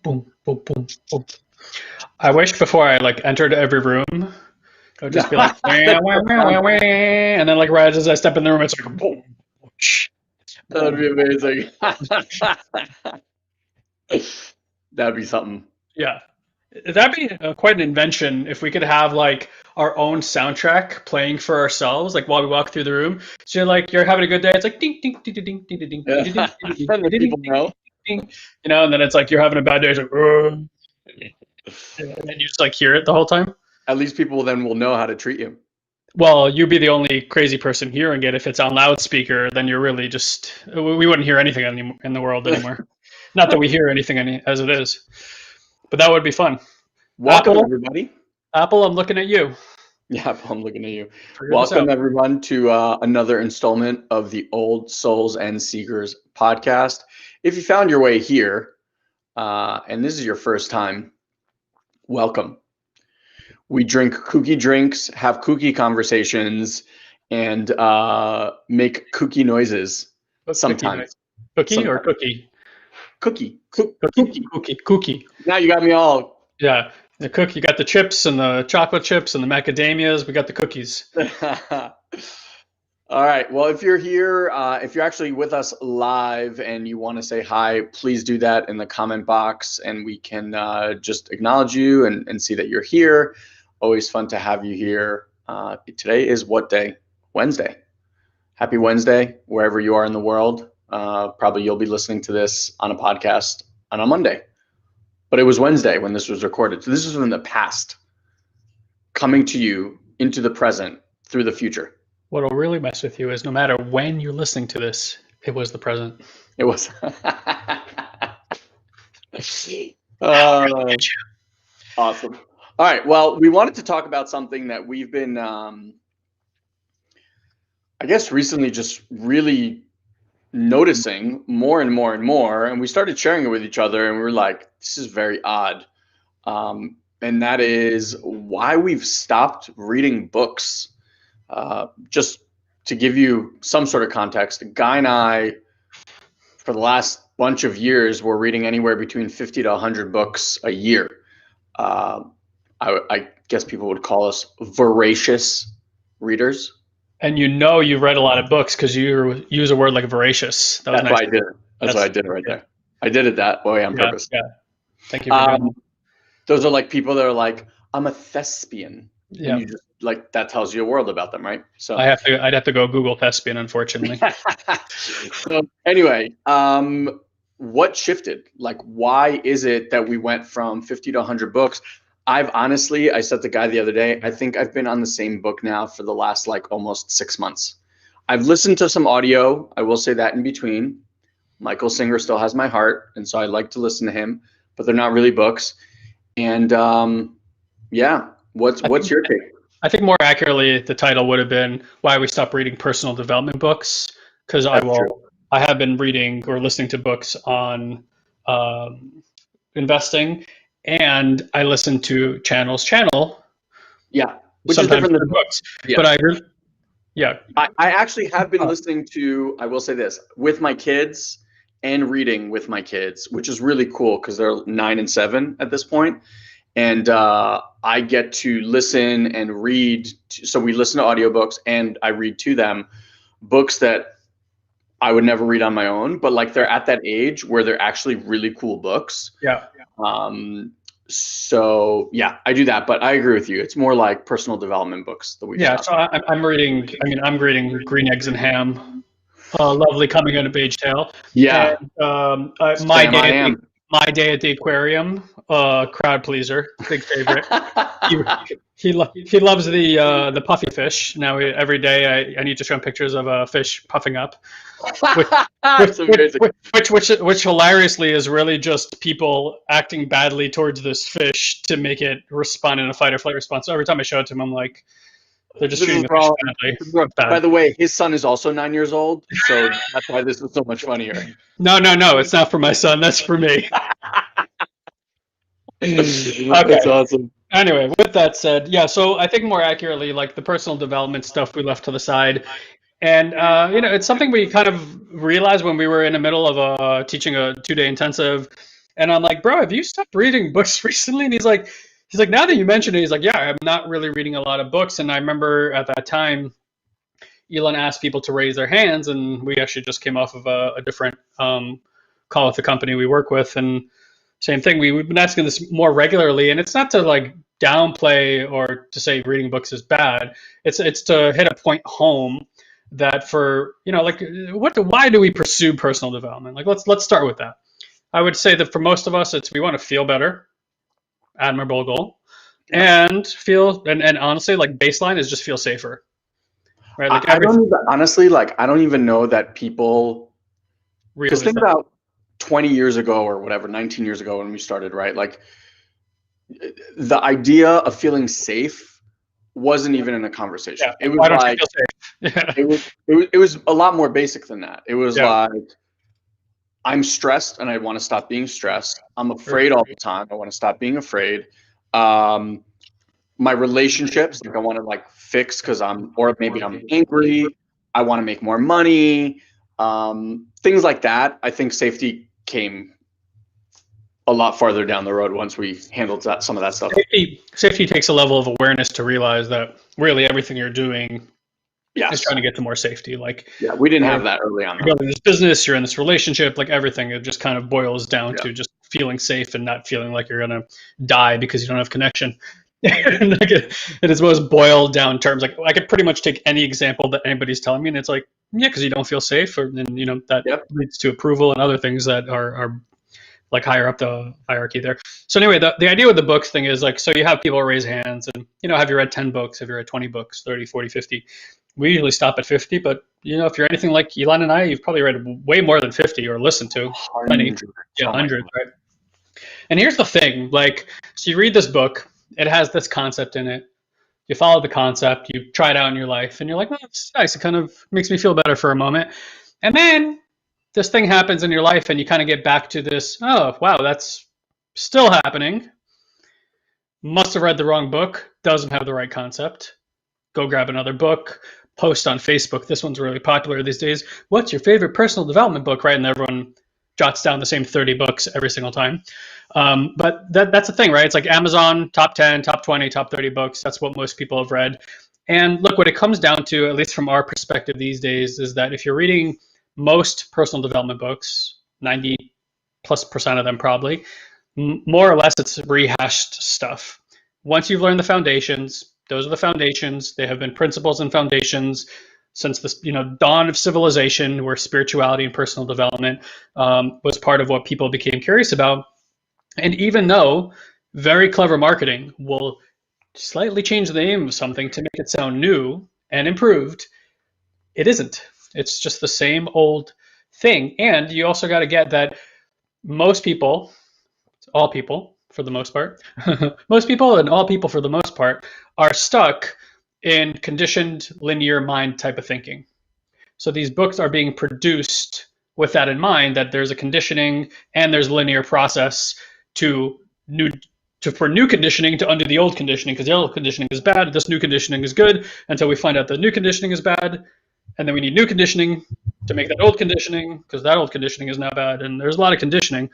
boom, boom, boom, boom. I wish before I like entered every room, it would just be like, wah, wah, wah, wah, wah, and then like right as I step in the room, it's like boom, That would boom. be amazing. That'd be something. Yeah. That'd be quite an invention if we could have like our own soundtrack playing for ourselves, like while we walk through the room. So you're having a good day. It's like ding ding ding ding ding ding ding ding ding ding And ding then ding people ding know. ding, and then it's like you're having a bad day. It's like, and then you just like hear it the whole time. At least people then will know how to treat you. Well, you'd be the only crazy person hearing it. If it's on loudspeaker, then you're really just we wouldn't hear anything in the world anymore. Not that we hear anything as it is, but that would be fun. Welcome, Apple, everybody. Apple, I'm looking at you. Yeah, I'm looking at you. Figure this Welcome, out. everyone, to another installment of the Old Souls and Seekers podcast. If you found your way here, and this is your first time, welcome. We drink kooky drinks, have kooky conversations, and make kooky noises What's cookie sometimes. night? Cookie or Sometimes. cookie? Cookie. Cookie, cookie, cookie. Now you got me all. Yeah, the cookie. You got the chips and the chocolate chips and the macadamias. We got the cookies. All right. Well, if you're here, if you're actually with us live and you want to say hi, please do that in the comment box and we can just acknowledge you and see that you're here. Always fun to have you here. Today is what day? Wednesday. Happy Wednesday, wherever you are in the world. Probably you'll be listening to this on a podcast on a Monday. But it was Wednesday when this was recorded. So this is from the past coming to you into the present through the future. What'll really mess with you is no matter when you're listening to this, it was the present. It was. Awesome. All right. Well, we wanted to talk about something that we've been, I guess, recently just really noticing more and more and more. And we started sharing it with each other and we were like, this is very odd. And that is why we've stopped reading books. Just to give you some sort of context, Guy and I, for the last bunch of years, were reading anywhere between 50 to 100 books a year. I guess people would call us voracious readers. And you read a lot of books because you use a word like voracious. That was That's nice. why I did it. That's why I did it right there. I did it that way on purpose. Yeah. Thank you for doing that. Those are like people that are like, I'm a thespian. Yeah. And you just like that tells you a world about them, right? So I'd have to go Google thespian, unfortunately. So anyway, what shifted? Like, why is it that we went from 50 to 100 books? I said to the guy the other day, I think I've been on the same book now for the last like almost 6 months. I've listened to some audio. I will say that in between. Michael Singer still has my heart, and so I like to listen to him, but they're not really books. And yeah, what's your take? I think more accurately, the title would have been why we stopped reading personal development books. Because I have been reading or listening to books on investing, and I listen to channel. Yeah, which is different than books. Yeah. But I actually have been listening to, I will say this, with my kids and reading with my kids, which is really cool because they're 9 and 7 at this point. And I get to listen and read. So we listen to audiobooks and I read to them books that I would never read on my own, but like they're at that age where they're actually really cool books. Yeah. So yeah, I do that, but I agree with you. It's more like personal development books that we. Yeah. So I'm reading Green Eggs and Ham, lovely coming out of age tale. Yeah. And, My Day at the Aquarium, crowd pleaser, big favorite. he loves the puffy fish. Now every day I need to show him pictures of a fish puffing up, which hilariously is really just people acting badly towards this fish to make it respond in a fight or flight response. So every time I show it to him, I'm like, they're just treating the fish badly. By the way, his son is also 9 years old, so that's why this is so much funnier. No, it's not for my son. That's for me. Okay. That's awesome. Anyway, with that said, yeah, so I think more accurately, like the personal development stuff we left to the side. And, it's something we kind of realized when we were in the middle of teaching a 2-day intensive. And I'm like, bro, have you stopped reading books recently? And he's like, now that you mention it, he's like, yeah, I'm not really reading a lot of books. And I remember at that time, Elon asked people to raise their hands, and we actually just came off of a different call with the company we work with, and same thing. We've been asking this more regularly, and it's not to like downplay or to say reading books is bad. It's to hit a point home that for like why do we pursue personal development? Like let's start with that. I would say that for most of us, it's we want to feel better, admirable goal, and feel and honestly, like baseline is just feel safer. Right? Like I don't even, honestly, like I don't even know that people. Because think about 20 years ago or whatever, 19 years ago when we started, right? Like the idea of feeling safe wasn't even in a conversation. Yeah. It was Why don't like you feel safe? it was a lot more basic than that. It was like I'm stressed and I want to stop being stressed. I'm afraid all the time. I want to stop being afraid. My relationships, like I want to like fix because maybe I'm angry. I want to make more money. Things like that. I think safety came a lot farther down the road once we handled some of that stuff. Safety takes a level of awareness to realize that really everything you're doing is trying to get to more safety. Like we didn't have that early on. You're building this business, you're in this relationship, like everything, it just kind of boils down to just feeling safe and not feeling like you're gonna die because you don't have connection. And in its most boiled down terms, like I could pretty much take any example that anybody's telling me, and it's like, yeah, because you don't feel safe, and that leads to approval and other things that are like higher up the hierarchy there. So anyway, the idea with the books thing is like, so you have people raise hands and, have you read 10 books? Have you read 20 books, 30, 40, 50? We usually stop at 50, but if you're anything like Elon and I, you've probably read way more than 50 or listened to. 100. Yeah, 100, right? And here's the thing, like, so you read this book, it has this concept in it. You follow the concept, you try it out in your life, and you're like, well, it's nice. It kind of makes me feel better for a moment. And then this thing happens in your life and you kind of get back to this, oh, wow, that's still happening. Must have read the wrong book, doesn't have the right concept. Go grab another book, post on Facebook. This one's really popular these days. What's your favorite personal development book, right? And everyone jots down the same 30 books every single time. But that's the thing, right? It's like Amazon, top 10, top 20, top 30 books. That's what most people have read. And look, what it comes down to, at least from our perspective these days, is that if you're reading most personal development books, 90+% of them probably, more or less it's rehashed stuff. Once you've learned the foundations, those are the foundations. They have been principles and foundations since the dawn of civilization, where spirituality and personal development was part of what people became curious about. And even though very clever marketing will slightly change the name of something to make it sound new and improved, it isn't. It's just the same old thing. And you also got to get that most people, all people for the most part, most people and all people for the most part are stuck in conditioned linear mind type of thinking. So these books are being produced with that in mind, that there's a conditioning and there's a linear process for new conditioning to undo the old conditioning, because the old conditioning is bad, this new conditioning is good, until we find out the new conditioning is bad, and then we need new conditioning to make that old conditioning, because that old conditioning is now bad, and there's a lot of conditioning.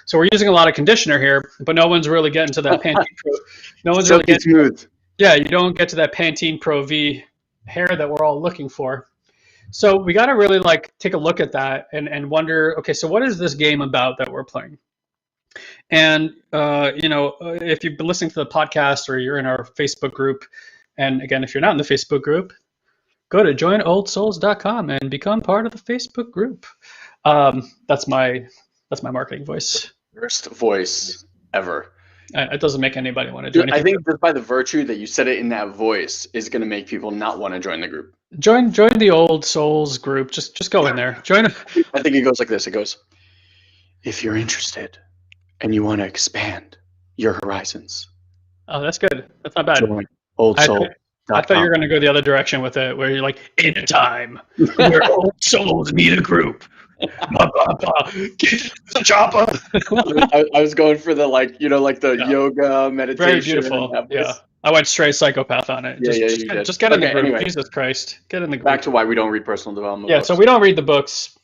So we're using a lot of conditioner here, but no one's really getting to that Pantene Pro. No one's really getting smooth. Yeah, you don't get to that Pantene Pro V hair that we're all looking for. So we got to really take a look at that and wonder, okay, so what is this game about that we're playing? And if you've been listening to the podcast or you're in our Facebook group, and again, if you're not in the Facebook group, go to joinoldsouls.com and become part of the Facebook group. That's my marketing voice. Worst voice ever. It doesn't make anybody want to do anything. I think just by the virtue that you said it in that voice is going to make people not want to join the group. Join the Old Souls group. Just go in there. Join. I think it goes like this. It goes, if you're interested and you want to expand your horizons. Oh, that's good. That's not bad. Join Old Souls. I thought you were going to go the other direction with it, where you're like, in a time where old souls need a group. Get the chopper. I was going for the yoga meditation. Very beautiful. Yeah, I went straight psychopath on it. Just get in the group. Anyway, Jesus Christ, get in the group. Back to why we don't read personal development. Yeah, so we don't read the books.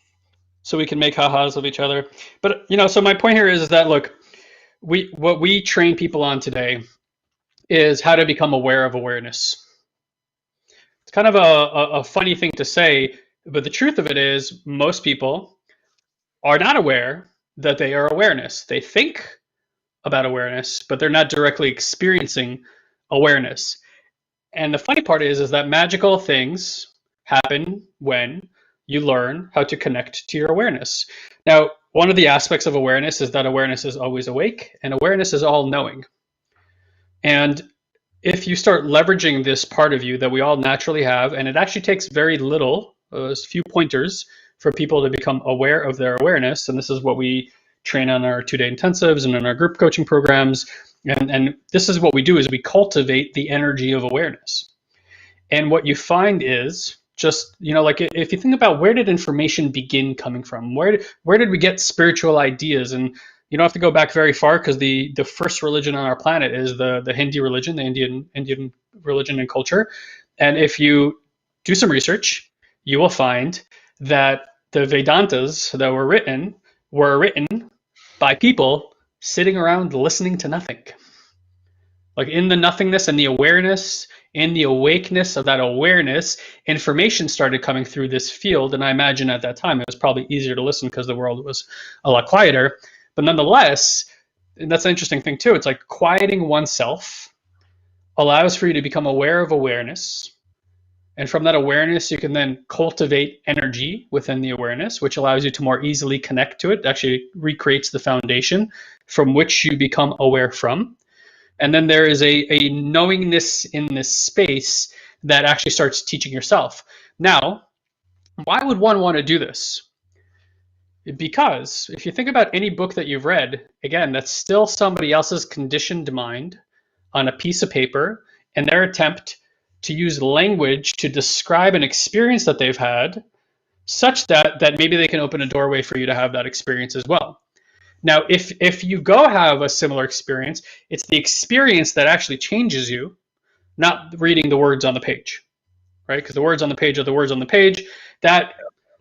so we can make ha-has of each other. But so my point here is that look, what we train people on today is how to become aware of awareness. It's kind of a funny thing to say, but the truth of it is most people are not aware that they are awareness. They think about awareness, but they're not directly experiencing awareness. And the funny part is that magical things happen when you learn how to connect to your awareness. Now, one of the aspects of awareness is that awareness is always awake and awareness is all knowing. And if you start leveraging this part of you that we all naturally have, and it actually takes very little, a few pointers for people to become aware of their awareness, and this is what we train on our 2-day intensives and in our group coaching programs, and this is what we do is we cultivate the energy of awareness. And what you find is just, like if you think about where did information begin coming from? Where did we get spiritual ideas? And you don't have to go back very far because the first religion on our planet is the Hindi religion, the Indian religion and culture. And if you do some research, you will find that the Vedantas that were written by people sitting around listening to nothing. Like in the nothingness and the awareness, in the awakeness of that awareness, information started coming through this field. And I imagine at that time it was probably easier to listen because the world was a lot quieter. But nonetheless, and that's an interesting thing too, it's like quieting oneself allows for you to become aware of awareness. And from that awareness, you can then cultivate energy within the awareness, which allows you to more easily connect to it. It actually recreates the foundation from which you become aware from. And then there is a knowingness in this space that actually starts teaching yourself. Now, why would one want to do this? Because if you think about any book that you've read, again, that's still somebody else's conditioned mind on a piece of paper and their attempt to use language to describe an experience that they've had such that maybe they can open a doorway for you to have that experience as well. Now, if you go have a similar experience, it's the experience that actually changes you, not reading the words on the page, right? Because the words on the page are the words on the page. That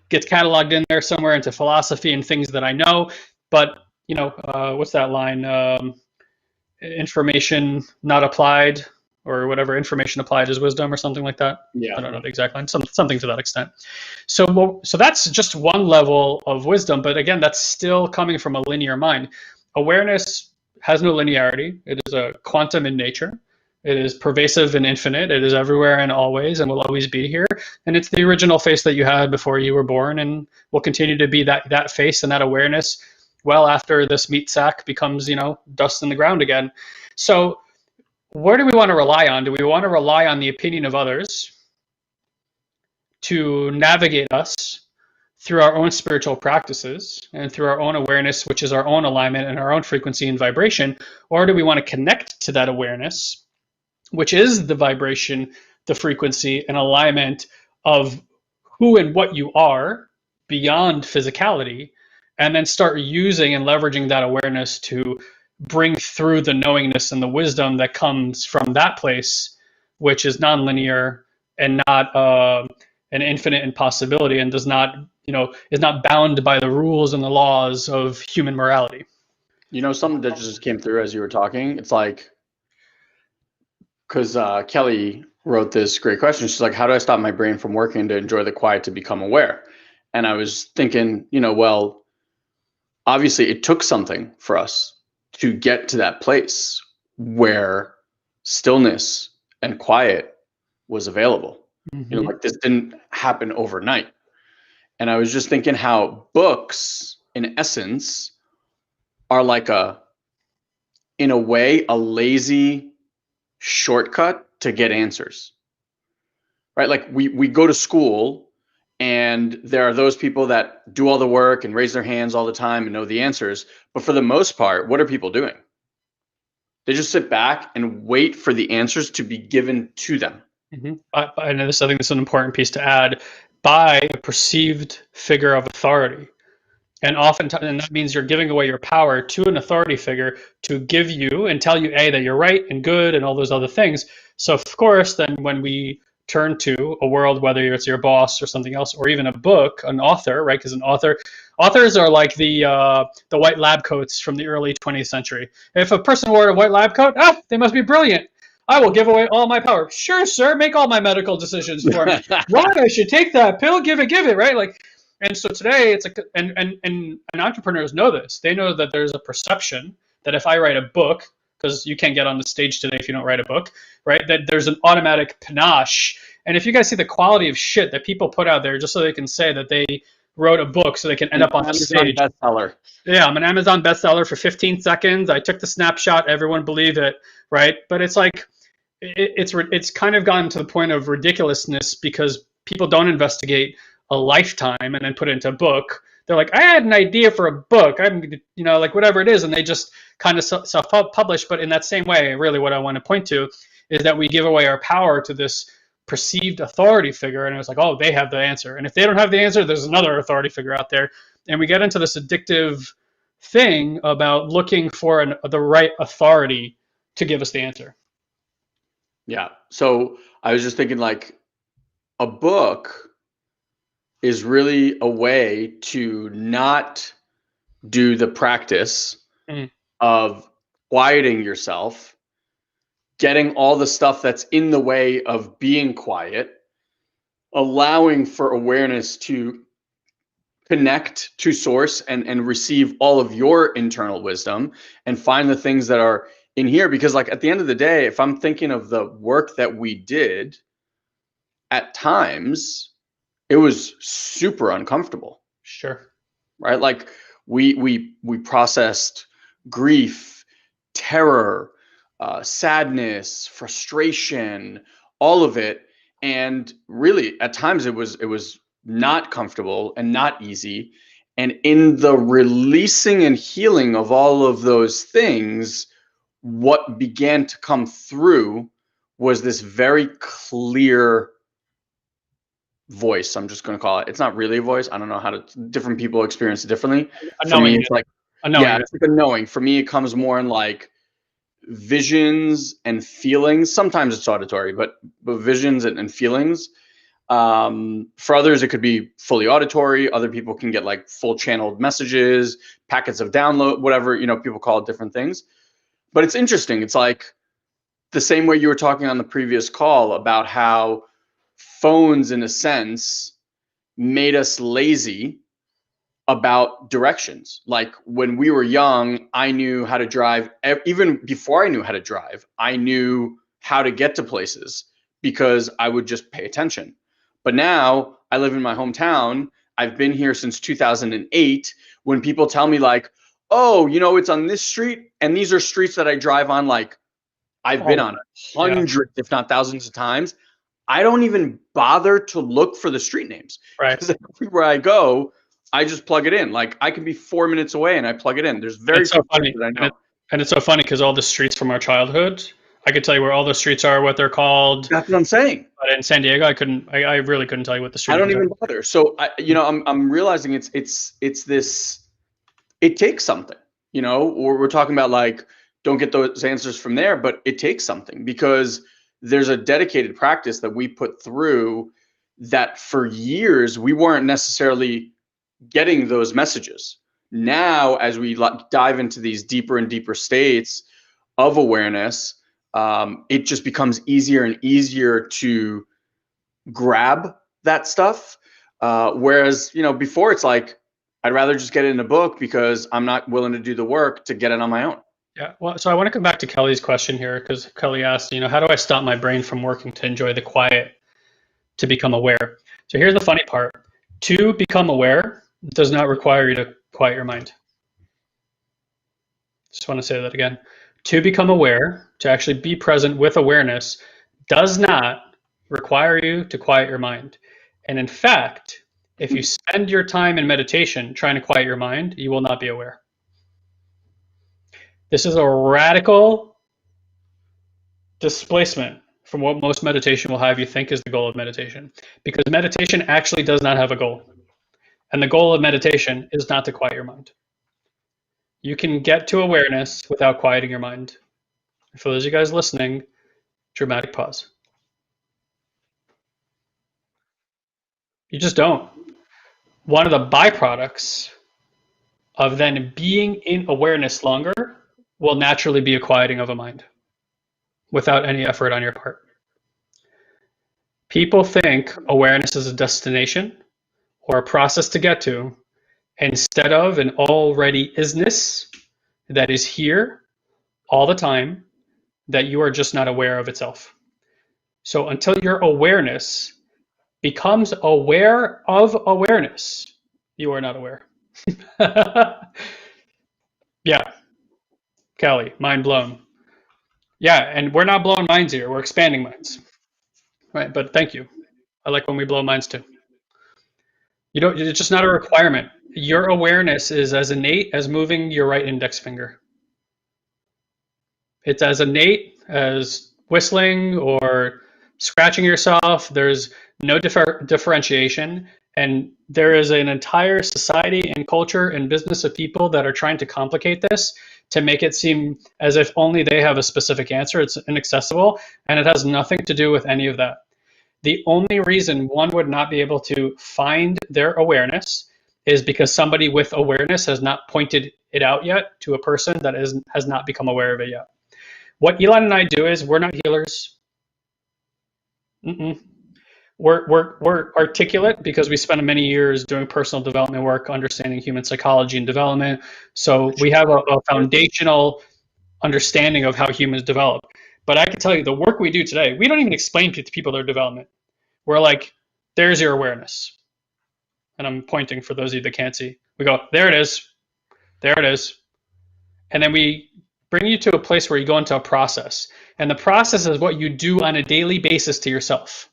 gets cataloged in there somewhere into philosophy and things that I know. But, what's that line? Information not applied, or whatever, information applied is wisdom, or something like that. Yeah. I don't know the exact line, something to that extent. So that's just one level of wisdom, but again, that's still coming from a linear mind. Awareness has no linearity. It is a quantum in nature. It is pervasive and infinite. It is everywhere and always and will always be here. And it's the original face that you had before you were born and will continue to be that face and that awareness well after this meat sack becomes, dust in the ground again. So where do we want to rely on? Do we want to rely on the opinion of others to navigate us through our own spiritual practices and through our own awareness, which is our own alignment and our own frequency and vibration? Or do we want to connect to that awareness, which is the vibration, the frequency, and alignment of who and what you are beyond physicality, and then start using and leveraging that awareness to bring through the knowingness and the wisdom that comes from that place, which is nonlinear and not an infinite impossibility, and does not, is not bound by the rules and the laws of human morality. Something that just came through as you were talking. It's like, because Kelly wrote this great question. She's like, how do I stop my brain from working to enjoy the quiet to become aware? And I was thinking, well, obviously it took something for us to get to that place where stillness and quiet was available. Mm-hmm. Like this didn't happen overnight. And I was just thinking how books, in essence, are like in a way, a lazy shortcut to get answers, right? Like we go to school and there are those people that do all the work and raise their hands all the time and know the answers. But for the most part, what are people doing? They just sit back and wait for the answers to be given to them. Mm-hmm. I think this is an important piece to add, by a perceived figure of authority. And oftentimes, and that means you're giving away your power to an authority figure to give you and tell you, A, that you're right and good and all those other things. So of course, then when we turn to a world, whether it's your boss or something else, or even a book, an author, right? Because authors are like the white lab coats from the early 20th century. If a person wore a white lab coat, they must be brilliant. I will give away all my power. Sure, sir, make all my medical decisions for me. Why I should take that pill? Give it, right? Like, and so today it's like, and entrepreneurs know this. They know that there's a perception that if I write a book, because you can't get on the stage today if you don't write a book, right? That there's an automatic panache. And if you guys see the quality of shit that people put out there just so they can say that they wrote a book so they can end up on the stage. Bestseller. Yeah, I'm an Amazon bestseller for 15 seconds. I took the snapshot. Everyone believe it, right? But it's like, it's kind of gotten to the point of ridiculousness because people don't investigate a lifetime and then put it into a book. They're like, I had an idea for a book. I'm, like whatever it is, and they just kind of self-publish. But in that same way, really, what I want to point to is that we give away our power to this perceived authority figure, and it's like, oh, they have the answer, and if they don't have the answer, there's another authority figure out there, and we get into this addictive thing about looking for the right authority to give us the answer. Yeah. So I was just thinking, like, a book is really a way to not do the practice of quieting yourself, getting all the stuff that's in the way of being quiet, allowing for awareness to connect to source and receive all of your internal wisdom and find the things that are in here. Because, like, at the end of the day, if I'm thinking of the work that we did, at times it was super uncomfortable. Sure. Right? Like, we processed grief, terror, sadness, frustration, all of it. And really, at times it was not comfortable and not easy. And in the releasing and healing of all of those things, what began to come through was this very clear voice. I'm just going to call it. It's not really a voice. I don't know how to. Different people experience it differently. For me, it's like, it's like a knowing. For me, it comes more in like visions and feelings. Sometimes it's auditory, but visions and feelings. For others, it could be fully auditory. Other people can get like full channeled messages, packets of download, whatever, people call it different things. But it's interesting. It's like the same way you were talking on the previous call about how phones, in a sense, made us lazy about directions. Like, when we were young, I knew how to drive. Even before I knew how to drive, I knew how to get to places because I would just pay attention. But now I live in my hometown. I've been here since 2008. When people tell me like, oh, it's on this street, and these are streets that I drive on, like, I've been on hundreds, if not thousands of times, I don't even bother to look for the street names. Right. Because everywhere I go, I just plug it in. Like, I can be 4 minutes away and I plug it in. There's very few places that I know. And it's so funny because all the streets from our childhood, I could tell you where all the streets are, what they're called. That's what I'm saying. But in San Diego, I really couldn't tell you what the street. I don't even bother. So I'm realizing it's this. It takes something, or we're talking about like, don't get those answers from there, but it takes something because there's a dedicated practice that we put through that for years we weren't necessarily getting those messages. Now, as we dive into these deeper and deeper states of awareness, it just becomes easier and easier to grab that stuff. Whereas, before it's like, I'd rather just get it in a book because I'm not willing to do the work to get it on my own. Yeah. Well, so I want to come back to Kelly's question here because Kelly asked, how do I stop my brain from working to enjoy the quiet, to become aware? So here's the funny part. To become aware does not require you to quiet your mind. Just want to say that again. To become aware, to actually be present with awareness, does not require you to quiet your mind. And in fact, if you spend your time in meditation trying to quiet your mind, you will not be aware. This is a radical displacement from what most meditation will have you think is the goal of meditation. Because meditation actually does not have a goal. And the goal of meditation is not to quiet your mind. You can get to awareness without quieting your mind. For those of you guys listening, dramatic pause. You just don't. One of the byproducts of then being in awareness longer will naturally be a quieting of a mind without any effort on your part. People think awareness is a destination or a process to get to instead of an already isness that is here all the time that you are just not aware of itself. So until your awareness becomes aware of awareness, you are not aware. Yeah, Kelly, mind blown. Yeah, and we're not blowing minds here, we're expanding minds. Right, but thank you. I like when we blow minds too. You don't, it's just not a requirement. Your awareness is as innate as moving your right index finger. It's as innate as whistling or scratching yourself. There's no differentiation. And there is an entire society and culture and business of people that are trying to complicate this to make it seem as if only they have a specific answer. It's inaccessible, and it has nothing to do with any of that. The only reason one would not be able to find their awareness is because somebody with awareness has not pointed it out yet to a person that has not become aware of it yet. What Elon and I do is we're not healers. Mm-mm. We're articulate because we spent many years doing personal development work, understanding human psychology and development. So we have a foundational understanding of how humans develop. But I can tell you the work we do today, we don't even explain to people their development. We're like, there's your awareness. And I'm pointing for those of you that can't see. We go, there it is. There it is. And then we bring you to a place where you go into a process. And the process is what you do on a daily basis to yourself.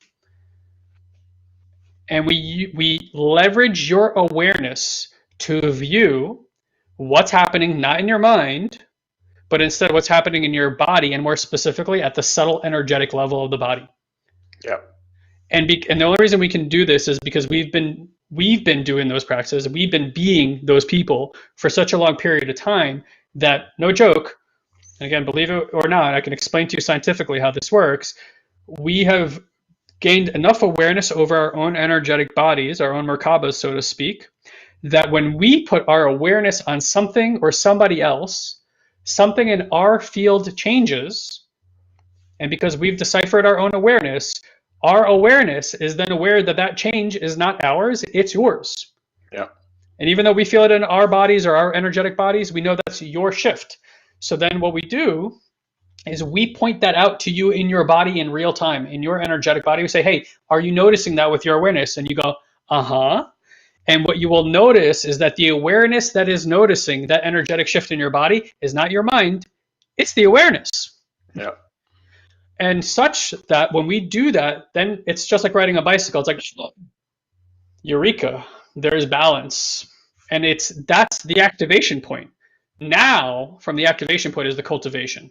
And we leverage your awareness to view what's happening not in your mind, but instead what's happening in your body, and more specifically at the subtle energetic level of the body. Yeah. And the only reason we can do this is because we've been doing those practices. We've been being those people for such a long period of time that, no joke, and again, believe it or not, I can explain to you scientifically how this works. We have gained enough awareness over our own energetic bodies, our own Merkabas, so to speak, that when we put our awareness on something or somebody else, something in our field changes. And because we've deciphered our own awareness is then aware that that change is not ours, it's yours. Yeah. And even though we feel it in our bodies or our energetic bodies, we know that's your shift. So then what we do is we point that out to you in your body in real time, in your energetic body. We say, hey, are you noticing that with your awareness? And you go, uh-huh. And what you will notice is that the awareness that is noticing that energetic shift in your body is not your mind, it's the awareness. Yeah. And such that when we do that, then it's just like riding a bicycle. It's like, eureka, there's balance. And that's the activation point. Now, from the activation point is the cultivation.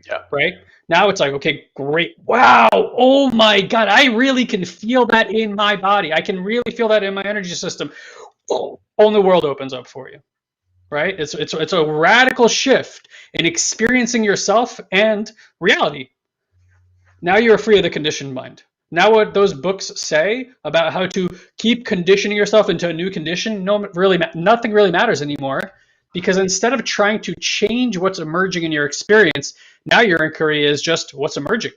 Yeah. Right? Now it's like, okay, great. Wow. Oh my God. I really can feel that in my body. I can really feel that in my energy system. Oh, the world opens up for you. Right? It's a radical shift in experiencing yourself and reality. Now you're free of the conditioned mind. Now what those books say about how to keep conditioning yourself into a new condition, nothing really matters anymore. Because instead of trying to change what's emerging in your experience, now your inquiry is just what's emerging.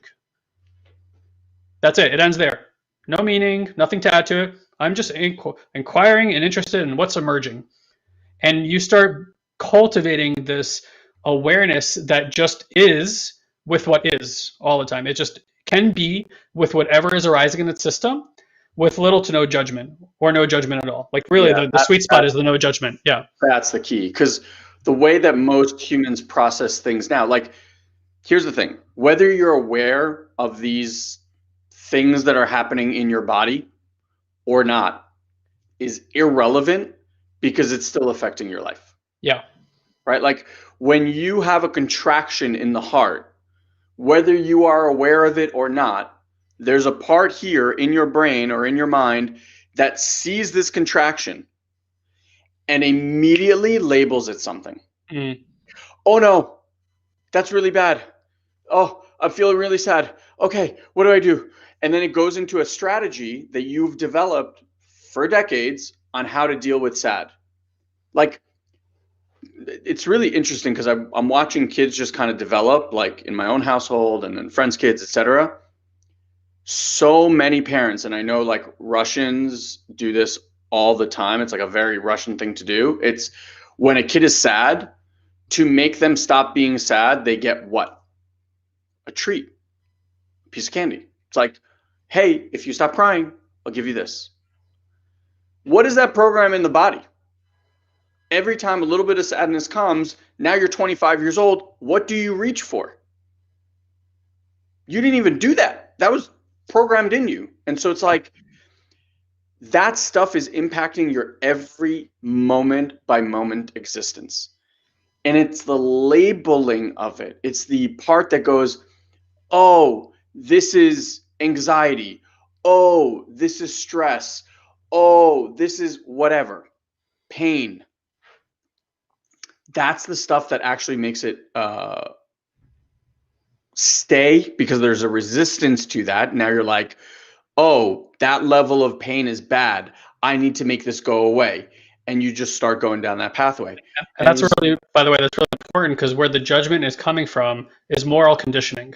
That's it. It ends there. No meaning, nothing to add to it. I'm just inquiring and interested in what's emerging. And you start cultivating this awareness that just is with what is all the time. It just can be with whatever is arising in its system with little to no judgment or no judgment at all. Like really the sweet spot is the no judgment. Yeah. That's the key. Because the way that most humans process things now, like here's the thing, whether you're aware of these things that are happening in your body or not is irrelevant because it's still affecting your life. Yeah. Right? Like when you have a contraction in the heart, whether you are aware of it or not, there's a part here in your brain or in your mind that sees this contraction and immediately labels it something. Mm. Oh no, that's really bad. Oh, I'm feeling really sad. Okay, what do I do? And then it goes into a strategy that you've developed for decades on how to deal with sad. Like, it's really interesting because I'm watching kids just kind of develop, like in my own household and then friends' kids, etc. So many parents, and I know like Russians do this all the time. It's like a very Russian thing to do. It's when a kid is sad, to make them stop being sad, they get what? A treat, a piece of candy. It's like, hey, if you stop crying, I'll give you this. What is that program in the body? Every time a little bit of sadness comes, now you're 25 years old, what do you reach for? You didn't even do that. That was programmed in you. And so it's like, that stuff is impacting your every moment by moment existence. And it's the labeling of it. It's the part that goes, oh, this is anxiety. Oh, this is stress. Oh, this is whatever. Pain. That's the stuff that actually makes it stay, because there's a resistance to that. Now you're like, oh, that level of pain is bad. I need to make this go away. And you just start going down that pathway. And that's really, by the way, that's really important, because where the judgment is coming from is moral conditioning.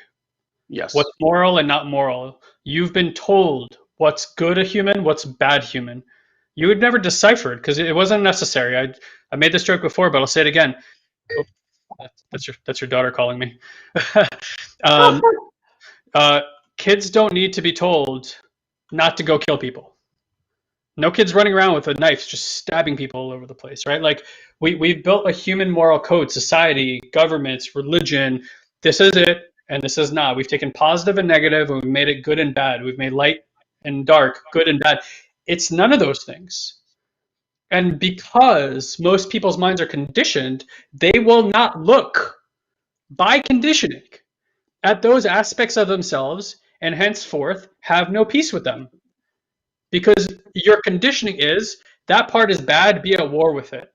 Yes. What's moral and not moral. You've been told what's good a human, what's bad human. You would never decipher it because it wasn't necessary. I made this joke before, but I'll say it again. Oh, that's your daughter calling me. Kids don't need to be told not to go kill people. No kid's running around with a knife just stabbing people all over the place, right? Like we've built a human moral code, society, governments, religion. This is it and this is not. We've taken positive and negative and we've made it good and bad. We've made light and dark, good and bad. It's none of those things. And because most people's minds are conditioned, they will not look by conditioning at those aspects of themselves and henceforth have no peace with them. Because your conditioning is that part is bad, be at war with it.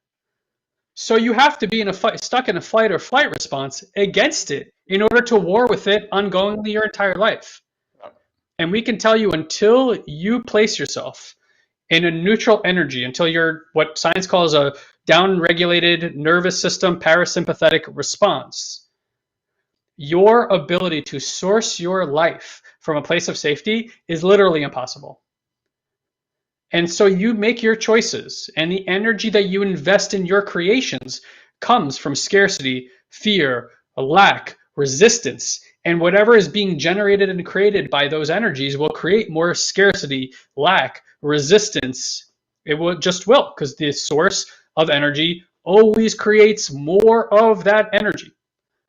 So you have to be in a fight, stuck in a fight or flight response against it in order to war with it ongoingly your entire life. And we can tell you, until you place yourself in a neutral energy, until you're what science calls a down-regulated nervous system parasympathetic response, your ability to source your life from a place of safety is literally impossible. And so you make your choices, and the energy that you invest in your creations comes from scarcity, fear, lack, resistance, and whatever is being generated and created by those energies will create more scarcity, lack, resistance. It will because the source of energy always creates more of that energy.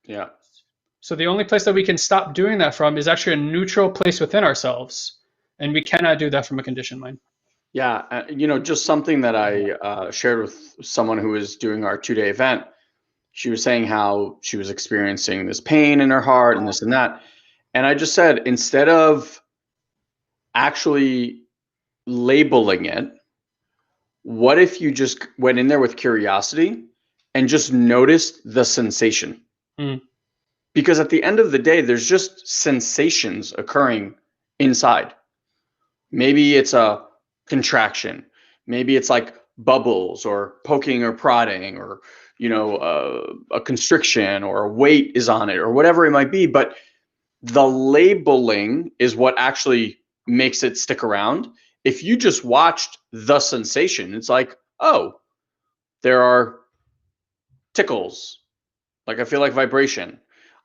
Yeah. So the only place that we can stop doing that from is actually a neutral place within ourselves, and we cannot do that from a conditioned mind. Yeah, just something that I shared with someone who was doing our 2-day event. She was saying how she was experiencing this pain in her heart and this and that. And I just said, instead of actually labeling it, what if you just went in there with curiosity and just noticed the sensation? Because at the end of the day, there's just sensations occurring inside. Maybe it's a contraction. Maybe it's like bubbles or poking or prodding, or a constriction, or a weight is on it, or whatever it might be. But the labeling is what actually makes it stick around. If you just watched the sensation, it's like, oh, there are tickles. Like I feel like vibration.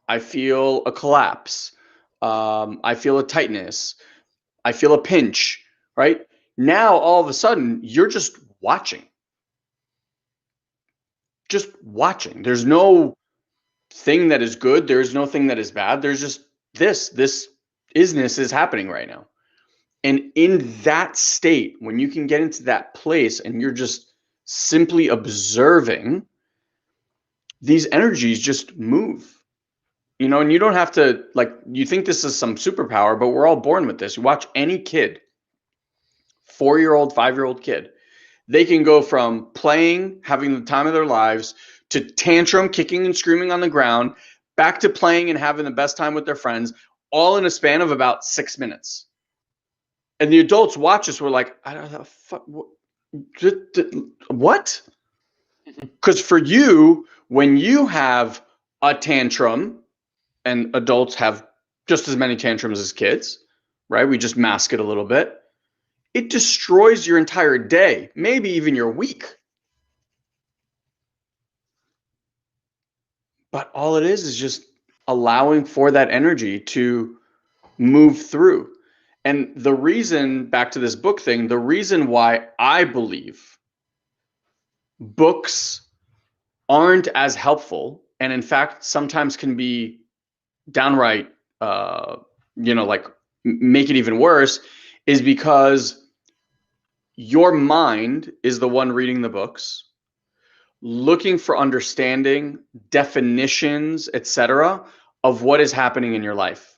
I feel a collapse. I feel a tightness. I feel a pinch, right? Now, all of a sudden, you're just watching. Just watching. There's no thing that is good. There's no thing that is bad. There's just this isness is happening right now. And in that state, when you can get into that place and you're just simply observing, these energies just move. And you don't have to, like, you think this is some superpower, but we're all born with this. You watch any kid, 4-year-old, 5-year-old kid, they can go from playing, having the time of their lives, to tantrum, kicking and screaming on the ground, back to playing and having the best time with their friends, all in a span of about 6 minutes. And the adults watch us. We're like, I don't know, fuck, what? Because for you, when you have a tantrum, and adults have just as many tantrums as kids, right? We just mask it a little bit. It destroys your entire day, maybe even your week. But all it is just allowing for that energy to move through. And the reason, back to this book thing, the reason why I believe books aren't as helpful, and in fact sometimes can be downright like make it even worse, is because your mind is the one reading the books, looking for understanding, definitions, etc., of what is happening in your life.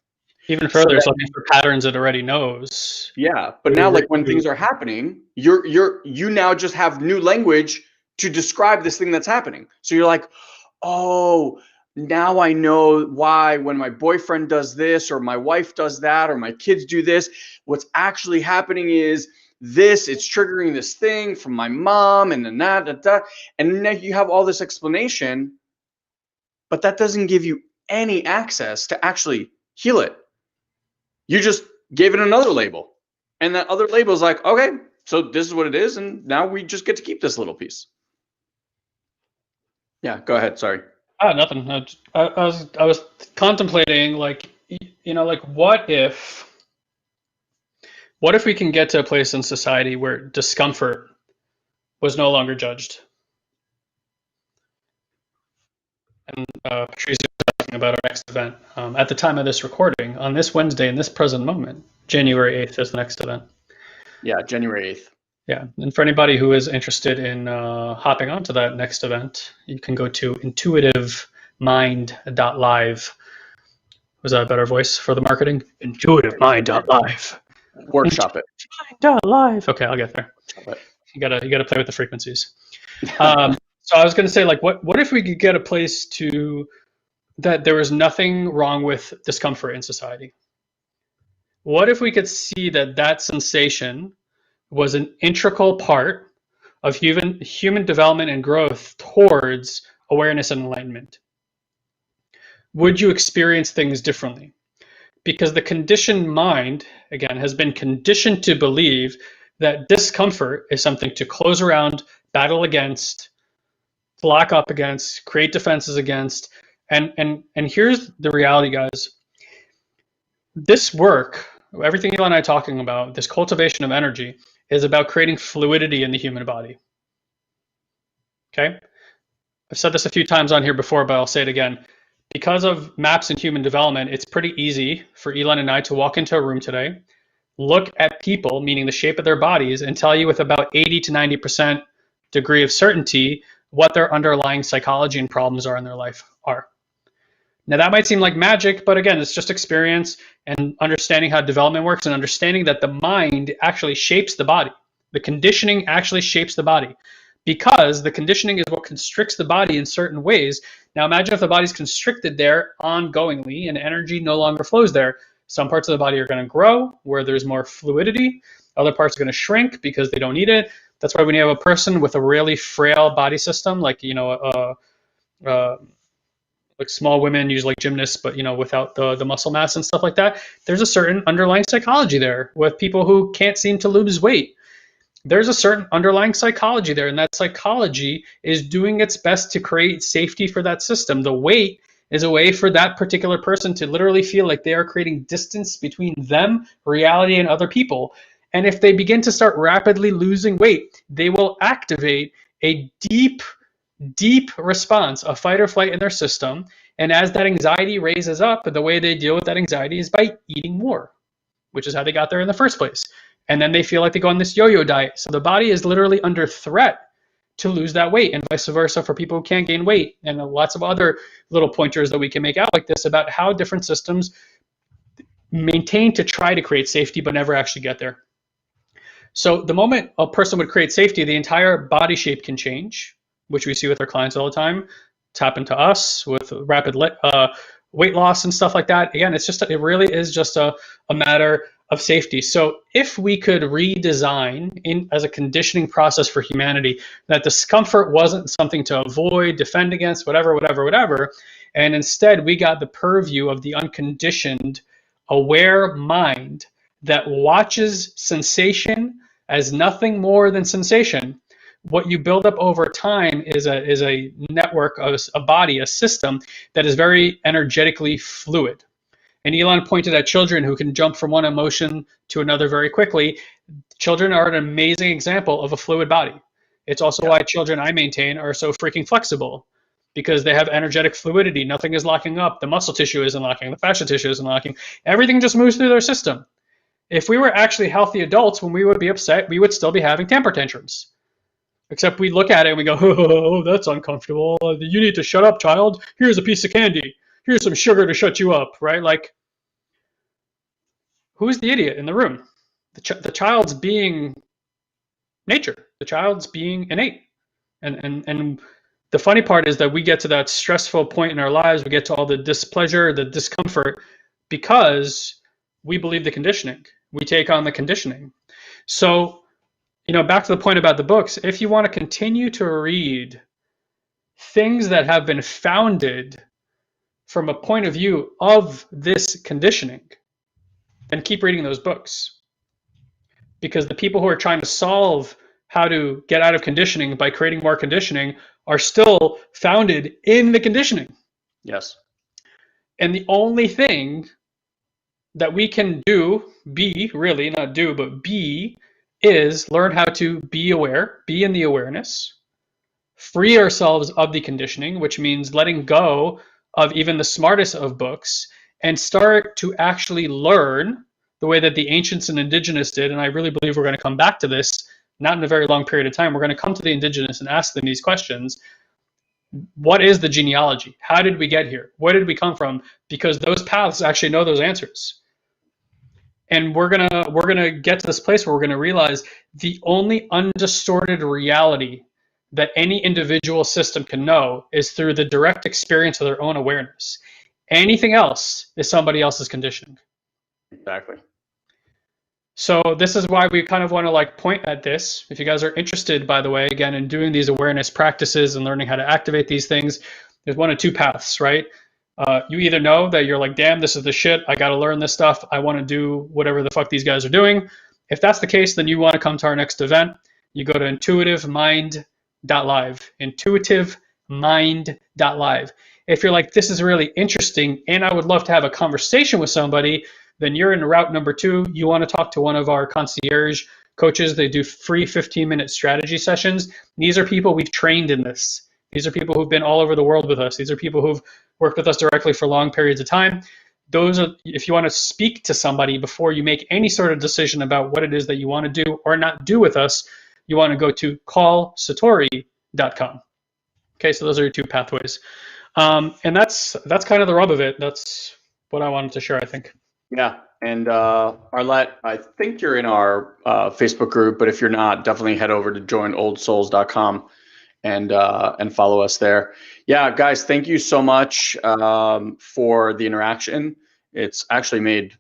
Even further, it's looking for patterns it already knows. Yeah, but now, like, when things are happening, you now just have new language to describe this thing that's happening. So you're like, oh, now I know why when my boyfriend does this, or my wife does that, or my kids do this, what's actually happening is this, it's triggering this thing from my mom, and then that. And now you have all this explanation, but that doesn't give you any access to actually heal it. You just gave it another label. And that other label is like, okay, so this is what it is, and now we just get to keep this little piece. Yeah, go ahead. Sorry. Nothing. I was contemplating, like, like, what if we can get to a place in society where discomfort was no longer judged? And Patrice was talking about our next event. At the time of this recording, on this Wednesday, in this present moment, January 8th is the next event. Yeah, January 8th. Yeah, and for anybody who is interested in hopping onto that next event, you can go to intuitivemind.live. Was that a better voice for the marketing? Intuitivemind.live. Workshop it. Live. Okay, I'll get there. You gotta play with the frequencies. So I was gonna say, like, what if we could get a place to that there was nothing wrong with discomfort in society? What if we could see that sensation was an integral part of human development and growth towards awareness and enlightenment? Would you experience things differently? Because the conditioned mind, again, has been conditioned to believe that discomfort is something to close around, battle against, lock up against, create defenses against. And here's the reality, guys. This work, everything Eli and I are talking about, this cultivation of energy, is about creating fluidity in the human body. Okay? I've said this a few times on here before, but I'll say it again. Because of maps in human development, it's pretty easy for Elon and I to walk into a room today, look at people, meaning the shape of their bodies, and tell you with about 80 to 90% degree of certainty what their underlying psychology and problems are in their life are. Now, that might seem like magic, but again, it's just experience and understanding how development works, and understanding that the mind actually shapes the body. The conditioning actually shapes the body, because the conditioning is what constricts the body in certain ways. Now, imagine if the body's constricted there ongoingly and energy no longer flows there. Some parts of the body are going to grow where there's more fluidity. Other parts are going to shrink because they don't need it. That's why when you have a person with a really frail body system, like, like small women, usually like gymnasts, but without the muscle mass and stuff like that, there's a certain underlying psychology there. With people who can't seem to lose weight, there's a certain underlying psychology there, and that psychology is doing its best to create safety for that system. The weight is a way for that particular person to literally feel like they are creating distance between them, reality, and other people. And if they begin to start rapidly losing weight, they will activate a deep response, a fight or flight in their system. And as that anxiety raises up, the way they deal with that anxiety is by eating more, which is how they got there in the first place. And then they feel like they go on this yo-yo diet. So the body is literally under threat to lose that weight, and vice versa for people who can't gain weight. And lots of other little pointers that we can make out like this about how different systems maintain to try to create safety but never actually get there. So the moment a person would create safety, the entire body shape can change, which we see with our clients all the time. It's happened to us with weight loss and stuff like that. Again, it really is just a matter of safety. So if we could redesign as a conditioning process for humanity, that discomfort wasn't something to avoid, defend against, whatever, and instead we got the purview of the unconditioned, aware mind that watches sensation as nothing more than sensation, what you build up over time is a network, a body, a system that is very energetically fluid. And Elon pointed at children who can jump from one emotion to another very quickly. Children are an amazing example of a fluid body. It's also why children I maintain are so freaking flexible, because they have energetic fluidity. Nothing is locking up. The muscle tissue isn't locking. The fascia tissue isn't locking. Everything just moves through their system. If we were actually healthy adults, when we would be upset, we would still be having temper tantrums. Except we look at it and we go, oh, that's uncomfortable. You need to shut up, child. Here's a piece of candy. Here's some sugar to shut you up, right? Like, who's the idiot in the room? The child's being nature. The child's being innate. And the funny part is that we get to that stressful point in our lives. We get to all the displeasure, the discomfort, because we believe the conditioning. We take on the conditioning. So, back to the point about the books, if you want to continue to read things that have been founded from a point of view of this conditioning, then keep reading those books. Because the people who are trying to solve how to get out of conditioning by creating more conditioning are still founded in the conditioning. Yes. And the only thing that we can be, is learn how to be aware, be in the awareness, free ourselves of the conditioning, which means letting go of even the smartest of books and start to actually learn the way that the ancients and indigenous did. And I really believe we're going to come back to this, not in a very long period of time. We're going to come to the indigenous and ask them these questions. What is the genealogy? How did we get here? Where did we come from? Because those paths actually know those answers. And we're gonna get to this place where we're gonna realize the only undistorted reality that any individual system can know is through the direct experience of their own awareness. Anything else is somebody else's conditioning. Exactly. So this is why we kind of want to point at this. If you guys are interested, by the way, again, in doing these awareness practices and learning how to activate these things, there's one of two paths, right? You either know that you're like, damn, this is the shit. I got to learn this stuff. I want to do whatever the fuck these guys are doing. If that's the case, then you want to come to our next event. You go to intuitivemind.live, intuitivemind.live. If you're like, this is really interesting and I would love to have a conversation with somebody, then you're in route number 2. You want to talk to one of our concierge coaches. They do free 15-minute strategy sessions. These are people we've trained in this. These are people who've been all over the world with us. These are people who've worked with us directly for long periods of time. Those are, if you want to speak to somebody before you make any sort of decision about what it is that you want to do or not do with us, you want to go to callsatori.com. Okay, so those are your two pathways. And that's kind of the rub of it. That's what I wanted to share, I think. Yeah. And Arlette, I think you're in our Facebook group, but if you're not, definitely head over to joinoldsouls.com and follow us there. Yeah, guys, thank you so much for the interaction. It's actually made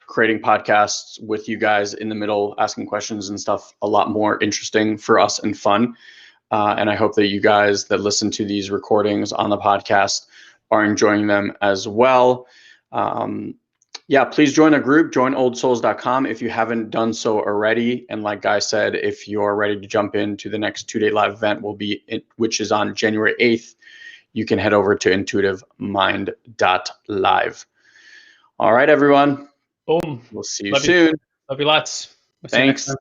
creating podcasts with you guys in the middle, asking questions and stuff, a lot more interesting for us and fun. And I hope that you guys that listen to these recordings on the podcast are enjoying them as well. Yeah, please join the group, joinoldsouls.com if you haven't done so already. And like Guy said, if you're ready to jump into the next 2-day live event, which is on January 8th, you can head over to intuitivemind.live. All right, everyone. Boom. We'll see you soon. Love you lots. Thanks.